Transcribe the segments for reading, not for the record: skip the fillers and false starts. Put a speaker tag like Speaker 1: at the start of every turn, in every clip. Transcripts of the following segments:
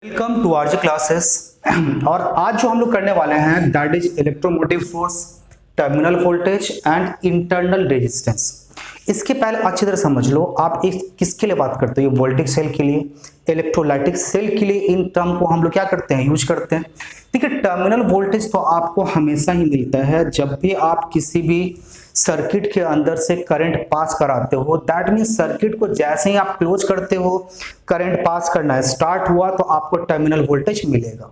Speaker 1: Welcome to RJ classes. और आज जो हम लोग करने वाले हैं that is electromotive force, terminal voltage and internal resistance. इसके पहले अच्छी तरह समझ लो आप एक किसके लिए बात करते हो, ये वोल्टिक सेल के लिए, इलेक्ट्रोलाइटिक सेल के लिए। इन टर्म को हम लोग क्या करते हैं, यूज करते हैं। ठीक है, टर्मिनल वोल्टेज तो आपको हमेशा ही मिलता है जब भी आप किसी भी सर्किट के अंदर से करंट पास कराते हो। दैट मीन सर्किट को जैसे ही आप क्लोज करते हो, करंट पास करना है स्टार्ट हुआ तो आपको टर्मिनल वोल्टेज मिलेगा।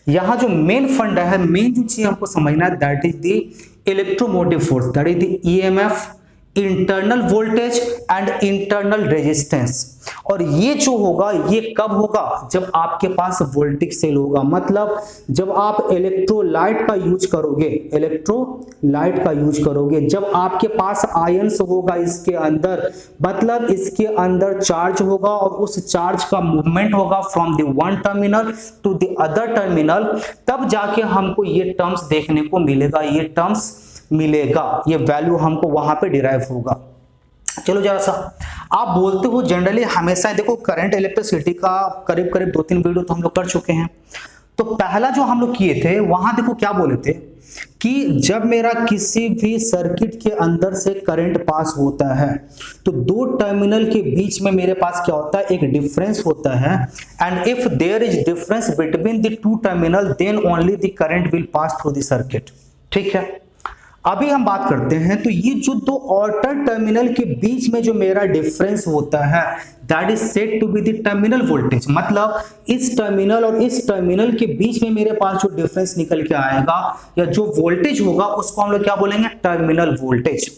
Speaker 1: यहां जो मेन फंडा है, मेन जो चीज हमको समझना है that is the electromotive force, that is the EMF, internal voltage and internal resistance. और ये जो होगा ये कब होगा, जब आपके पास वोल्टिक सेल होगा। मतलब जब आप इलेक्ट्रोलाइट का यूज करोगे, इलेक्ट्रोलाइट का यूज करोगे, जब आपके पास आयंस होगा इसके अंदर, मतलब इसके अंदर चार्ज होगा और उस चार्ज का मूवमेंट होगा from the one terminal to the other terminal, तब जाके हमको ये टर्म्स देखने को मिलेगा, ये टर्म्स मिलेगा, ये वैल्यू हमको वहां पे डिराइव होगा। चलो जरा सा, आप बोलते हो जनरली हमेशा, देखो करंट इलेक्ट्रिसिटी का करीब करीब 2-3 वीडियो तो हम लोग कर चुके हैं। तो पहला जो हम लोग किए थे वहां देखो क्या बोले थे कि जब मेरा किसी भी सर्किट के अंदर से करंट पास होता है तो दो टर्मिनल के बीच में मेरे पास क्या होता है, एक डिफरेंस होता है। And if there is difference between the two terminal then only the current will pass through the circuit. ठीक है, अभी हम बात करते हैं तो ये जो दो ऑल्टर टर्मिनल के बीच में जो मेरा डिफरेंस होता है that is said to be the terminal voltage. मतलब इस टर्मिनल और इस टर्मिनल के बीच में मेरे पास जो डिफरेंस निकल के आएगा या जो वोल्टेज होगा उसको हम लोग क्या बोलेंगे, टर्मिनल वोल्टेज।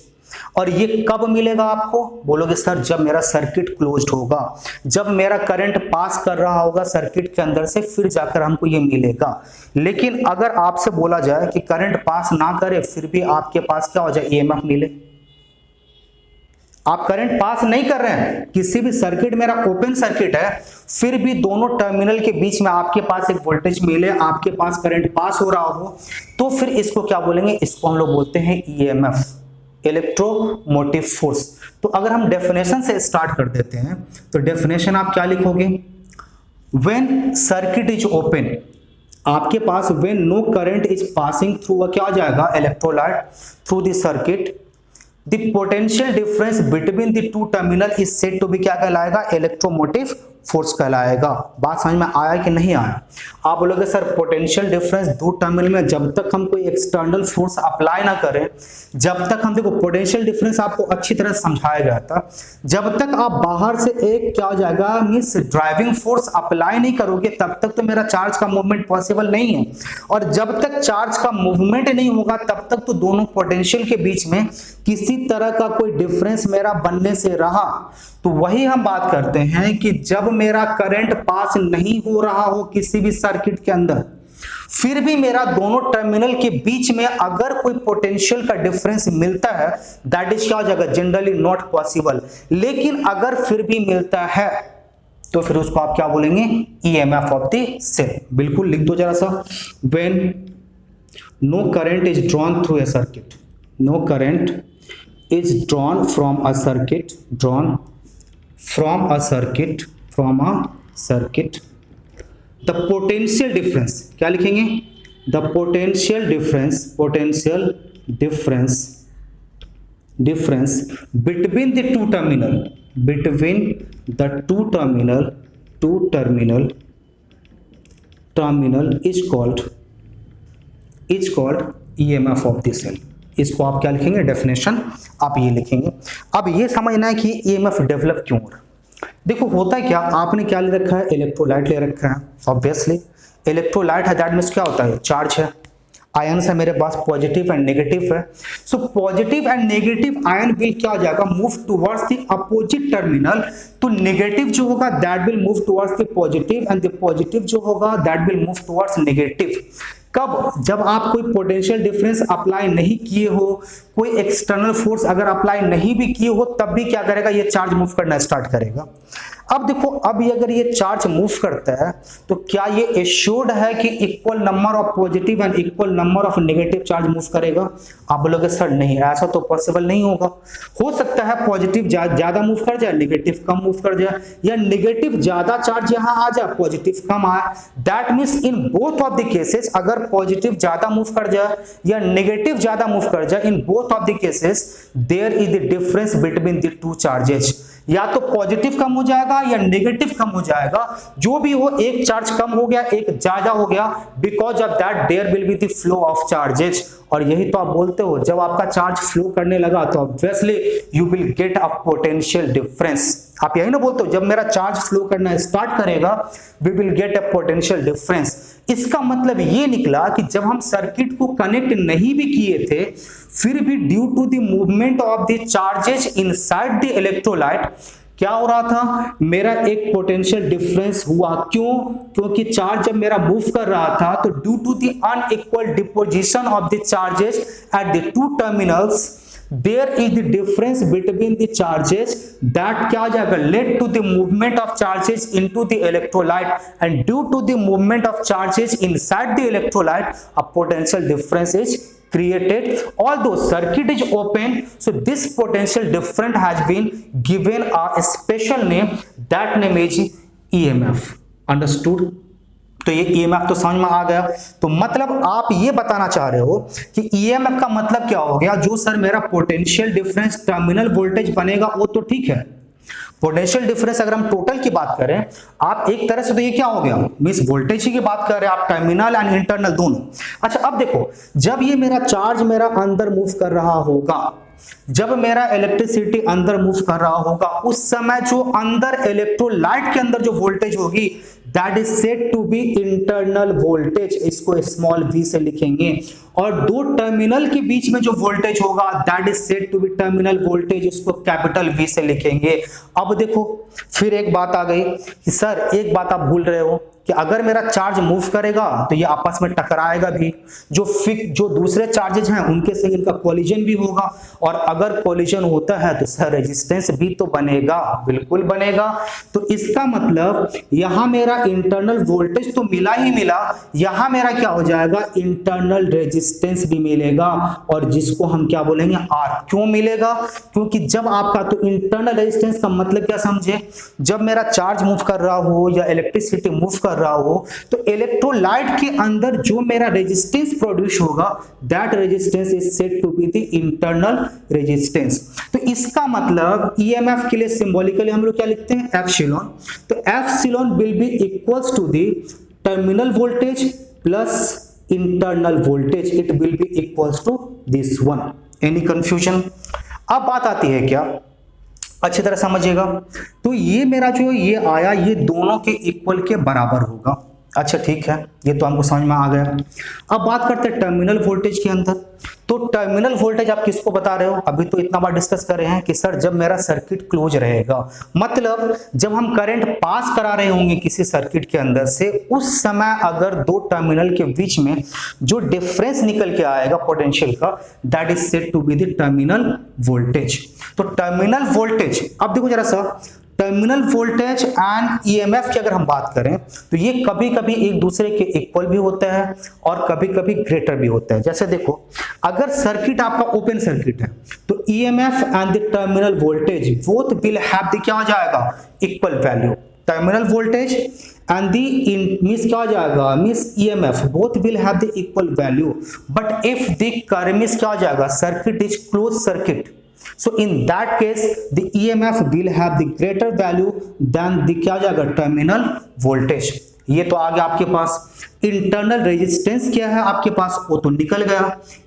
Speaker 1: और ये कब मिलेगा आपको, बोलोगे सर जब मेरा सर्किट क्लोज्ड होगा, जब मेरा करंट पास कर रहा होगा सर्किट के अंदर से, फिर जाकर हमको ये मिलेगा। लेकिन अगर आपसे बोला जाए कि करंट पास ना करे फिर भी आपके पास क्या हो जाए, ईएमएफ मिले। आप करंट पास नहीं कर रहे हैं, किसी भी सर्किट मेरा ओपन सर्किट है, फिर भी दोनों टर्मिनल के बीच में आपके पास एक वोल्टेज मिले, आपके पास करंट पास हो रहा हो, तो फिर इसको क्या बोलेंगे, इसको हम लोग बोलते हैं ईएमएफ, इलेक्ट्रोमोटिव फोर्स। तो अगर हम डेफिनेशन से स्टार्ट कर देते हैं तो डेफिनेशन आप क्या लिखोगे, व्हेन सर्किट इज ओपन, आपके पास when no current is passing through, क्या आ जाएगा, electrolyte through the circuit, the potential difference between the two terminal is said to be, क्या कहलाएगा, इलेक्ट्रोमोटिव फोर्स कहलाएगा। बात समझ में आया कि नहीं आया? आप बोलोगे सर पोटेंशियल डिफरेंस दो टर्मिनल में जब तक हम कोई एक्सटर्नल फोर्स अप्लाई ना करें, जब तक हम, देखो पोटेंशियल डिफरेंस आपको अच्छी तरह समझाया गया था, जब तक आप बाहर से एक क्या हो जाएगा, मींस ड्राइविंग फोर्स अप्लाई नहीं करोगे तब तक तो मेरा चार्ज का मूवमेंट पॉसिबल नहीं है। और जब तक चार्ज का मूवमेंट नहीं होगा तब तक तो दोनों पोटेंशियल के बीच में किसी तरह का कोई डिफरेंस मेरा बनने से रहा। तो वही हम बात करते हैं कि जब मेरा करंट पास नहीं हो रहा हो किसी भी सर्किट के अंदर, फिर भी मेरा दोनों टर्मिनल के बीच में अगर कोई पोटेंशियल का डिफरेंस मिलता है दैट इज क्या हो जाएगा, जनरली नॉट पॉसिबल। लेकिन अगर फिर भी मिलता है तो फिर उसको आप क्या बोलेंगे, ईएमएफ ऑफ द सेल। बिल्कुल लिख दो जरा सा, when no current is drawn through a circuit, no current is drawn from a circuit, the potential difference, क्या लिखेंगे, the potential difference between the two terminal is called EMF of the cell। इसको आप क्या लिखेंगे, definition आप ये लिखेंगे। अब ये समझना है कि ईएमएफ डेवलप क्यों हो रहा है। देखो होता है क्या, आपने क्या ले रखा है, इलेक्ट्रोलाइट ले रखा है। ऑब्वियसली इलेक्ट्रोलाइट है, दैट मींस क्या होता है, चार्ज है, आयंस है मेरे पास, पॉजिटिव एंड नेगेटिव है। So positive and negative ion will क्या हो जाएगा, move towards the opposite terminal. तो नेगेटिव जो होगा that will move towards the positive and the positive जो होगा that will move towards negative. कब, जब आप कोई पोटेंशियल डिफरेंस अप्लाई नहीं किए हो, कोई एक्सटर्नल फोर्स अगर अप्लाई नहीं भी किए हो, तब भी क्या करेगा, ये चार्ज मूव करना स्टार्ट करेगा। अब देखो, अब ये अगर ये चार्ज मूव करता है तो क्या ये एश्योर्ड है कि equal number of positive and equal number of negative charge move करेगा? आप बोलोगे सर नहीं, ऐसा तो पॉसिबल नहीं होगा। हो सकता है पॉजिटिव ज्यादा मूव कर जाए, नेगेटिव कम मूव कर जाए, या नेगेटिव ज्यादा चार्ज यहां आ जाए, पॉजिटिव कम आए। That means in both of the cases, अगर पॉजिटिव ज्यादा मूव कर जाए या नेगेटिव ज्यादा मूव कर जाए, in both of the cases there is the difference between the two charges. या तो पॉजिटिव कम हो जाएगा या नेगेटिव कम हो जाएगा, जो भी हो, एक चार्ज कम हो गया, एक ज्यादा हो गया, because of that there will be the flow of charges. और यही तो आप बोलते हो, जब आपका चार्ज फ्लो करने लगा तो obviously you will get a potential difference. आप यही ना बोलते हो, जब मेरा चार्ज फ्लो करना स्टार्ट करेगा we will get a potential difference. इसका मतलब ये निकला कि जब हम सर्किट को कनेक्ट नहीं भी किए थे, फिर भी due to the movement of the charges inside the electrolyte क्या हो रहा था, मेरा एक पोटेंशियल डिफरेंस हुआ। क्यों? क्योंकि चार्ज जब मेरा मूव कर रहा था तो due to the unequal deposition of the charges at the two terminals there is the difference between the charges that क्या हो जाएगा, led to the movement of charges into the electrolyte, and due to the movement of charges inside the electrolyte a potential difference is created. Although circuit is open, so this potential difference has been given a special name, that name is EMF. Understood? तो ये EMF तो समझ में आ गया। तो मतलब आप ये बताना चाह रहे हो कि EMF का मतलब क्या हो गया, जो सर मेरा पोटेंशियल डिफरेंस टर्मिनल वोल्टेज बनेगा वो तो ठीक है, पोटेंशियल डिफरेंस अगर हम टोटल की बात करें, आप एक तरह से तो ये क्या हो गया, मींस वोल्टेज की बात कर रहे हैं आप, टर्मिनल एंड इंटरनल दोनों। अच्छा अब देखो, जब ये मेरा चार्ज मेरा अंदर मूव कर रहा होगा, जब मेरा इलेक्ट्रिसिटी अंदर मूव कर रहा होगा, उस समय जो अंदर इलेक्ट्रोलाइट के अंदर जो वोल्टेज होगी that is said to be internal voltage, इसको स्मॉल v से लिखेंगे। और दो टर्मिनल के बीच में जो वोल्टेज होगा that is said to be terminal voltage, इसको कैपिटल V से लिखेंगे। अब देखो फिर एक बात आ गई कि सर एक बात आप भूल रहे हो कि अगर मेरा चार्ज मूव करेगा तो ये आपस में टकराएगा भी, जो दूसरे चार्जेज हैं उनके से इनका कोलिजन भी होगा, और अगर कोलिजन होता है तो सर रेजिस्टेंस भी तो बनेगा, बिल्कुल बनेगा। तो इसका मतलब यहां मेरा इंटरनल वोल्टेज तो मिला ही मिला, यहां मेरा क्या हो जाएगा, इंटरनल रेजिस्टेंस भी मिलेगा, और जिसको हम क्या बोलेंगे R। क्यों मिलेगा? क्योंकि जब आपका, तो इंटरनल रेजिस्टेंस का मतलब क्या समझे, जब मेरा चार्ज मूव कर रहा हो या इलेक्ट्रिसिटी मूव कर रहा हो तो इलेक्ट्रोलाइट के अंदर जो मेरा रेजिस्टेंस प्रोड्यूस होगा that resistance is said to be the internal resistance. तो इसका मतलब ईएमएफ के लिए सिंबॉलिकली हम लोग क्या लिखते हैं, एप्सिलॉन। तो epsilon will be equals to the terminal voltage plus internal voltage, it will be equals to this one. Any confusion? अब बात आती है क्या, अच्छी तरह समझिएगा। तो ये मेरा जो ये आया, ये दोनों के इक्वल के बराबर होगा। अच्छा ठीक है, ये तो हमको समझ में आ गया। अब बात करते हैं टर्मिनल वोल्टेज के अंदर। तो टर्मिनल वोल्टेज आप किसको बता रहे हो, अभी तो इतना बार डिस्कस कर रहे हैं कि सर जब मेरा सर्किट क्लोज रहेगा, मतलब जब हम करंट पास करा रहे होंगे किसी सर्किट के अंदर से, उस समय अगर दो टर्मिनल के बीच में जो डिफरेंस निकल के आएगा पोटेंशियल का, that is said to be the terminal voltage. तो टर्मिनल वोल्टेज, अब देखो जरा सा, टर्मिनल वोल्टेज एंड ईएमएफ की अगर हम बात करें तो ये कभी कभी एक दूसरे के इक्वल भी होता है और कभी कभी ग्रेटर भी होता है। जैसे देखो, अगर सर्किट आपका ओपन सर्किट है तो EMF and the terminal voltage both will have the क्या हो जाएगा, equal value. Terminal voltage and the means क्या हो जाएगा, means EMF both will have the equal value, but if the current means क्या हो जाएगा, circuit is close circuit, so in that case the EMF will have the greater value than the क्या हो जाएगा, terminal voltage. ये तो आ गया आपके पास। इंटरनल रेजिस्टेंस क्या है आपके पास, वो तो निकल गया।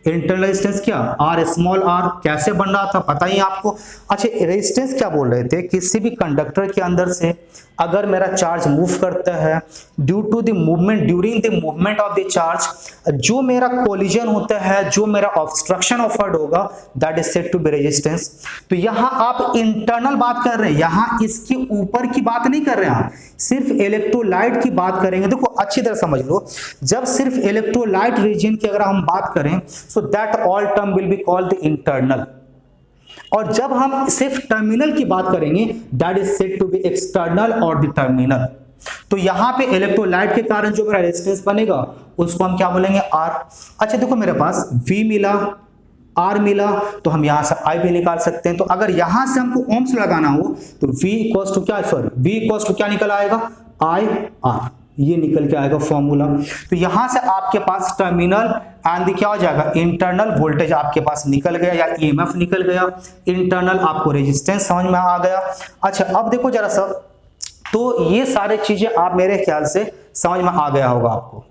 Speaker 1: इंटरनल रेजिस्टेंस क्या, R स्मॉल r, कैसे बन रहा था पता ही आपको। अच्छा रेजिस्टेंस क्या बोल रहे थे, किसी भी कंडक्टर के अंदर से अगर मेरा चार्ज मूव करता है, due to the movement, during the movement of the charge, जो मेरा कोलिजन होता है, जो मेरा ऑब्स्ट्रक्शन ऑफर्ड होगा, that is said to be resistance. तो यहां आप इंटरनल बात कर रहे हैं, यहां इसके ऊपर की बात नहीं कर रहे हैं, आप सिर्फ इलेक्ट्रोलाइट की बात करेंगे। देखो अच्छी तरह समझ लो, जब सिर्फ इलेक्ट्रोलाइट रीजन की अगर हम बात करें, so that all term will be called the internal, और जब हम सिर्फ टर्मिनल की बात करेंगे, that is said to be external और द टर्मिनल। तो यहां पे इलेक्ट्रोलाइट के कारण जो मेरा रेजिस्टेंस बनेगा उसको हम क्या बोलेंगे, आर। अच्छा देखो मेरे पास V मिला, R मिला, तो हम यहां से I भी निकाल सकते हैं। तो अगर यहां से हमको ओम्स लगाना हो तो V इक्वल्स टू क्या, V इक्वल्स टू क्या निकल आएगा, IR, ये निकल के आएगा फॉर्मूला। तो यहां से आपके पास टर्मिनल एंड क्या हो जाएगा, इंटरनल वोल्टेज आपके पास निकल गया या EMF निकल गया, इंटरनल आपको रेजिस्टेंस समझ में आ गया। अच्छा अब देखो जरा सा, तो ये सारे चीजें आप मेरे ख्याल से समझ में आ गया होगा आपको।